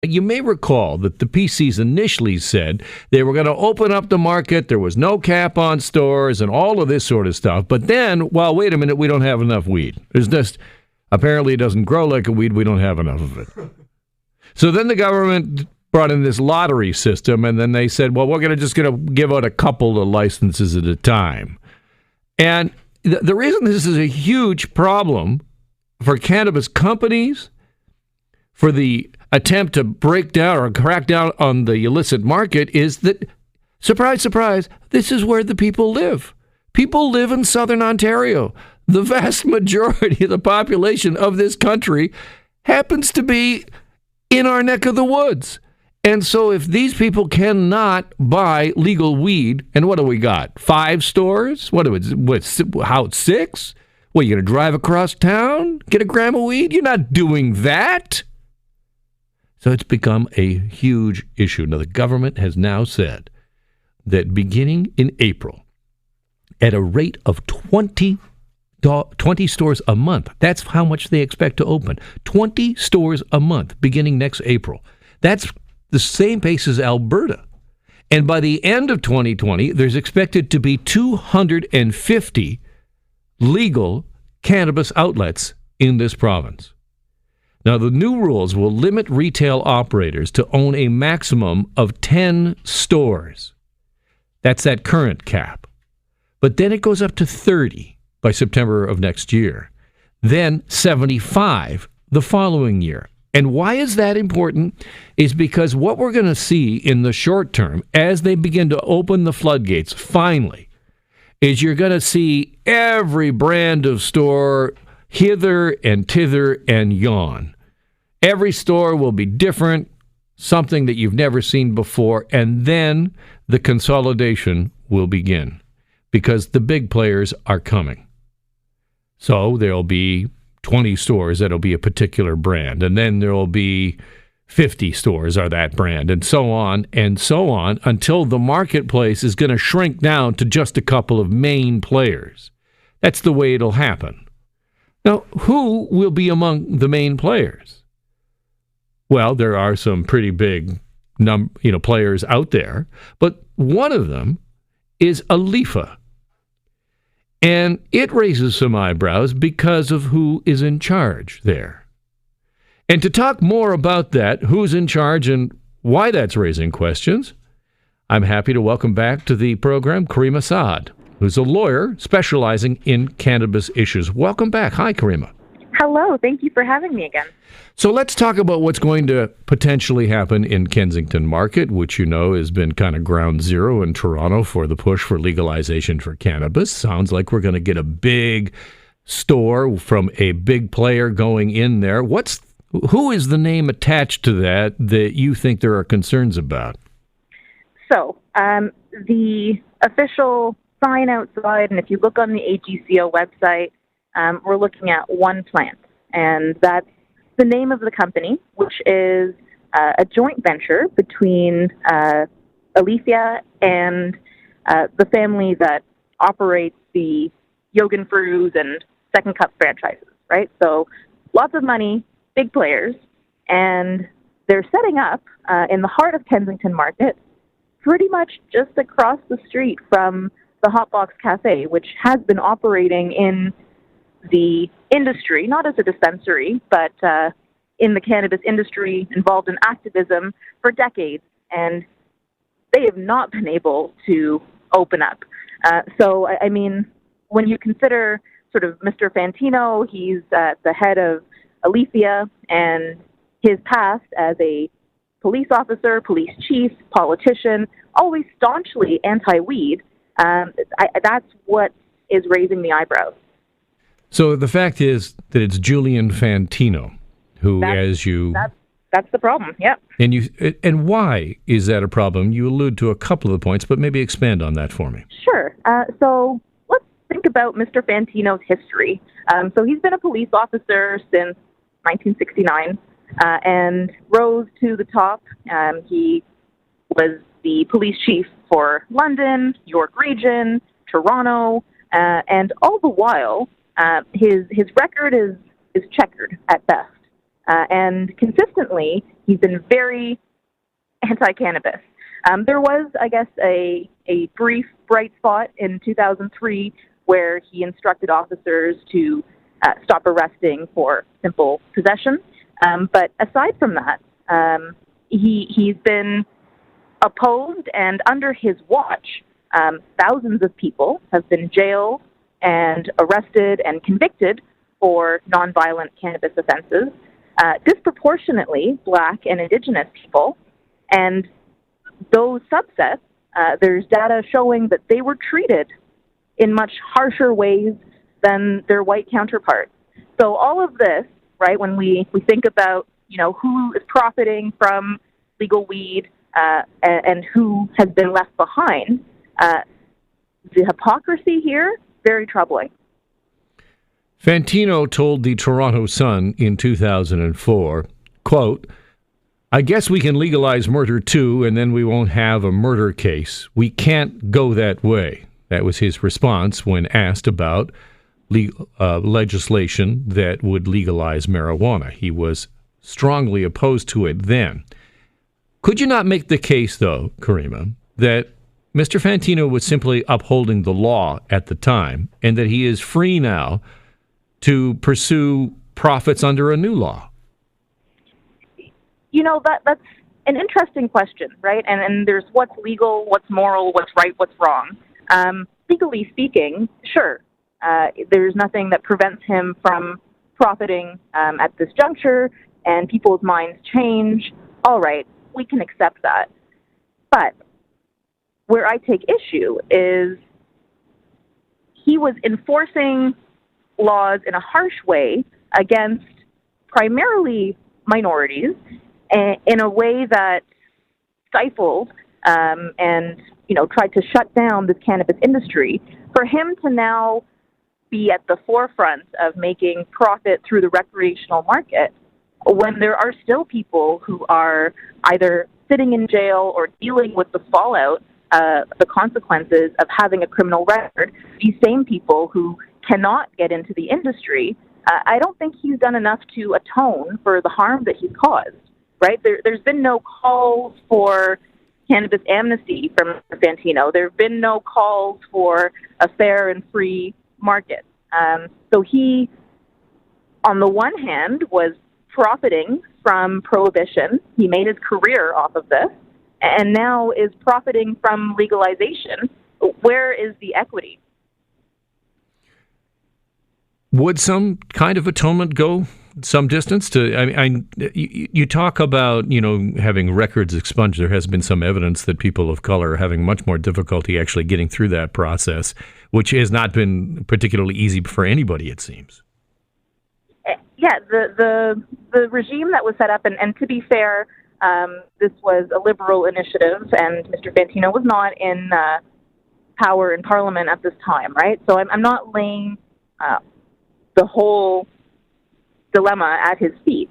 You may recall that the PCs initially said they were going to open up the market, there was no cap on stores, and all of this sort of stuff. But then, well, wait a minute, we don't have enough weed. There's just, apparently it doesn't grow like a weed, we don't have enough of it. So then the government brought in this lottery system, and then they said, well, we're just going to give out a couple of licenses at a time. And the reason this is a huge problem for cannabis companies, for the attempt to break down or crack down on the illicit market, is that, surprise, surprise, this is where the people live. People live in southern Ontario. The vast majority of the population of this country happens to be in our neck of the woods. And so if these people cannot buy legal weed, and what do we got? 5 stores? How, 6? What, you going to drive across town, get a gram of weed? You're not doing that. So it's become a huge issue. Now, the government has now said that beginning in April, at a rate of 20 stores a month, that's how much they expect to open. 20 stores a month beginning next April. That's the same pace as Alberta. And by the end of 2020, there's expected to be 250 legal cannabis outlets in this province. Now, the new rules will limit retail operators to own a maximum of 10 stores. That's that current cap. But then it goes up to 30 by September of next year. Then 75 the following year. And why is that important? Is because what we're going to see in the short term, as they begin to open the floodgates, finally, is you're going to see every brand of store hither and thither and yon. Every store will be different, something that you've never seen before, and then the consolidation will begin because the big players are coming. So there'll be 20 stores that'll be a particular brand, and then there'll be 50 stores are that brand, and so on, until the marketplace is going to shrink down to just a couple of main players. That's the way it'll happen. Now, who will be among the main players? Well, there are some pretty big players out there, but one of them is Alifa. And it raises some eyebrows because of who is in charge there. And to talk more about that, who's in charge and why that's raising questions, I'm happy to welcome back to the program Caryma, who's a lawyer specializing in cannabis issues. Welcome back. Hi, Caryma. Hello. Thank you for having me again. So let's talk about what's going to potentially happen in Kensington Market, which you know has been kind of ground zero in Toronto for the push for legalization for cannabis. Sounds like we're going to get a big store from a big player going in there. Who is the name attached to that you think there are concerns about? So the official sign outside, and if you look on the AGCO website, we're looking at one plant, and that's the name of the company, which is a joint venture between Alicia and the family that operates the Yogan Frus and Second Cup franchises, right? So lots of money, big players, and they're setting up in the heart of Kensington Market, pretty much just across the street from the Hot Box Cafe, which has been operating in the industry, not as a dispensary, but in the cannabis industry, involved in activism for decades, and they have not been able to open up. So, I mean, when you consider sort of Mr. Fantino, he's the head of Alicia, and his past as a police officer, police chief, politician, always staunchly anti-weed, that's what is raising the eyebrows. So the fact is that it's Julian Fantino who, that's the problem. Yep. And why is that a problem? You allude to a couple of the points, but maybe expand on that for me. Sure. So let's think about Mr. Fantino's history. So he's been a police officer since 1969 and rose to the top. He was the police chief for London, York Region, Toronto, and all the while, his record is checkered at best. And consistently, he's been very anti-cannabis. There was, I guess, a brief bright spot in 2003 where he instructed officers to stop arresting for simple possession. But aside from that, he's been opposed, and under his watch, thousands of people have been jailed and arrested and convicted for nonviolent cannabis offenses, disproportionately Black and Indigenous people. And those subsets, there's data showing that they were treated in much harsher ways than their white counterparts. So all of this, right, when we think about, who is profiting from legal weed and who has been left behind, the hypocrisy here, very troubling. Fantino told the Toronto Sun in 2004, quote, "I guess we can legalize murder too, and then we won't have a murder case. We can't go that way." That was his response when asked about legislation that would legalize marijuana. He was strongly opposed to it then. Could you not make the case, though, Caryma, that Mr. Fantino was simply upholding the law at the time and that he is free now to pursue profits under a new law? That's an interesting question, right? And there's what's legal, what's moral, what's right, what's wrong. Legally speaking, sure, there's nothing that prevents him from profiting at this juncture, and people's minds change. All right, we can accept that. But where I take issue is he was enforcing laws in a harsh way against primarily minorities in a way that stifled and tried to shut down this cannabis industry. For him to now be at the forefront of making profit through the recreational market when there are still people who are either sitting in jail or dealing with the fallout, the consequences of having a criminal record, these same people who cannot get into the industry, I don't think he's done enough to atone for the harm that he's caused, right? There's been no calls for cannabis amnesty from Fantino. There have been no calls for a fair and free market. So he, on the one hand, was profiting from prohibition. He made his career off of this, and now is profiting from legalization. Where is the equity? Would some kind of atonement go some distance to? You talk about having records expunged. There has been some evidence that people of color are having much more difficulty actually getting through that process, which has not been particularly easy for anybody, it seems. Yeah, the regime that was set up, and to be fair, this was a liberal initiative, and Mr. Fantino was not in power in Parliament at this time, right? So I'm not laying the whole dilemma at his feet,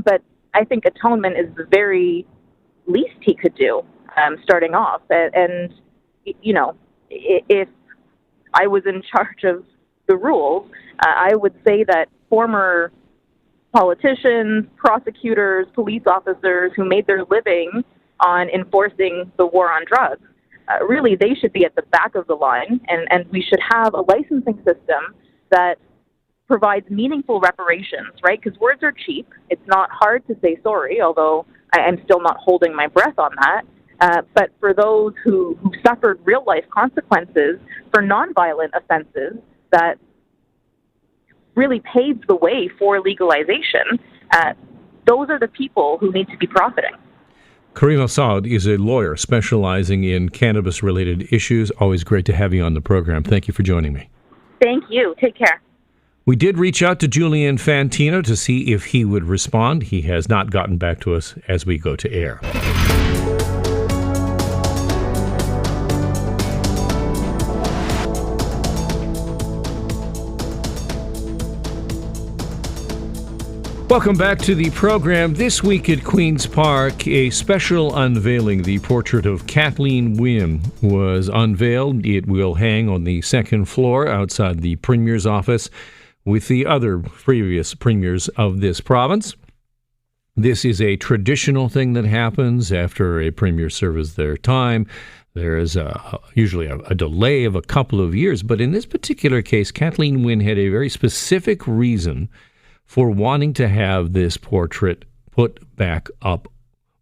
but I think atonement is the very least he could do, starting off. And if I was in charge of the rules, I would say that former politicians, prosecutors, police officers who made their living on enforcing the war on drugs, really they should be at the back of the line, and we should have a licensing system that provides meaningful reparations, right? Because words are cheap. It's not hard to say sorry, although I'm still not holding my breath on that. But for those who suffered real-life consequences for nonviolent offenses that really paved the way for legalization, those are the people who need to be profiting. Caryma Saud is a lawyer specializing in cannabis-related issues. Always great to have you on the program. Thank you for joining me. Thank you. Take care. We did reach out to Julian Fantino to see if he would respond. He has not gotten back to us as we go to air. Welcome back to the program. This week at Queen's Park, a special unveiling. The portrait of Kathleen Wynne was unveiled. It will hang on the second floor outside the Premier's office with the other previous premiers of this province. This is a traditional thing that happens after a premier serves their time. There is usually a delay of a couple of years. But in this particular case, Kathleen Wynne had a very specific reason for wanting to have this portrait put back up,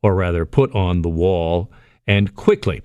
or rather put on the wall, and quickly.